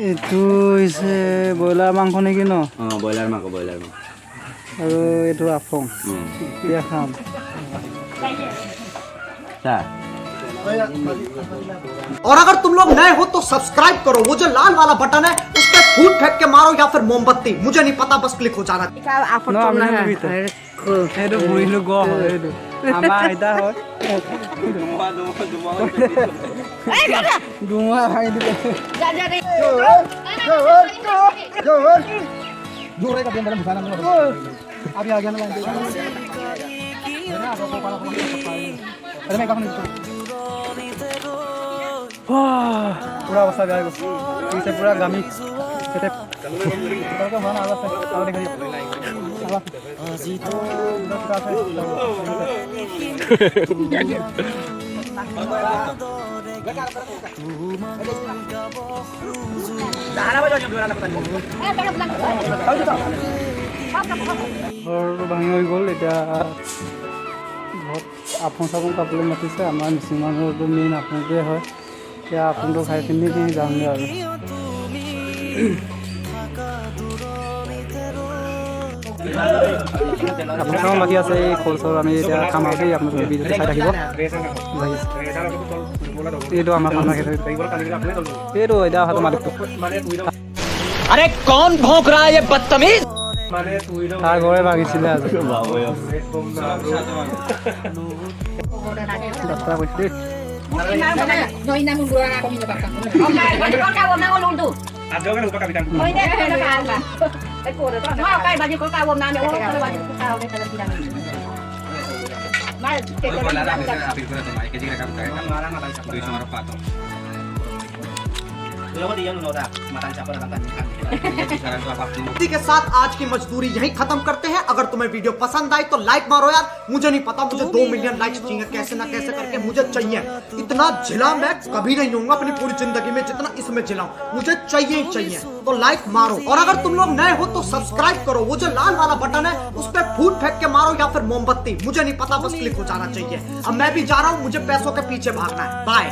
এইটো হৈছে ব্ৰইলাৰ মাংস নেকি ন? ব্ৰইলাৰ মাংস আৰু এইটো আপং এতিয়া খাম। और अगर तुम लोग नए हो तो सब्सक्राइब करो, वो जो लाल वाला बटन है उस पर फूट फेंक के मारो या फिर मोमबत्ती, मुझे नहीं पता, बस क्लिक हो जाना। সেইটো বুঢ়ীলো গ হয় এইটো আমাৰ আইতা হয় ধুমুহা ভাঙি দিলে अभी आ गया ना अरे मैं पूरा अवस्था गया पीछे पूरा गामी ভাঙি হৈ গ'ল। এতিয়া ঘৰত আপোন চাপোন খাবলৈ মাতিছে। আমাৰ মিচিং মানুহৰতো মেইন আপোনটোৱে হয়। এতিয়া আপোনটো খাই পিনি যামগৈ আৰু আপোন চাপোন বাকী আছে। এই খোল চল আমি এতিয়া খাম আৰু দেই। আপোনালোকে ভিডিঅ'টো চাই থাকিব। এইটো আমাৰ খানা খেল এইটো এতিয়া অহাটো মালিকটো अरे कौन भौंक रहा है ये बदतमीज। তাৰ ঘৰে ভাগিছিলে আজি 10টা কৈছে দেই। इसी के साथ आज की मजदूरी यहीं खत्म करते हैं। अगर तुम्हें वीडियो पसंद आई तो लाइक मारो यार। मुझे नहीं पता, मुझे 2 मिलियन लाइक्स चाहिए, कैसे ना कैसे करके मुझे चाहिए। इतना झिला मैं कभी नहीं होऊंगा अपनी पूरी जिंदगी में जितना इसमें झिलाऊं। मुझे चाहिए ही चाहिए, तो लाइक मारो। और अगर तुम लोग नए हो तो सब्सक्राइब करो, वो जो लाल वाला बटन है उस पर फूट फेंक के मारो या फिर मोमबत्ती, मुझे नहीं पता, बस क्लिक हो जाना चाहिए। अब मैं भी जा रहा हूँ, मुझे पैसों के पीछे भागना है। बाय।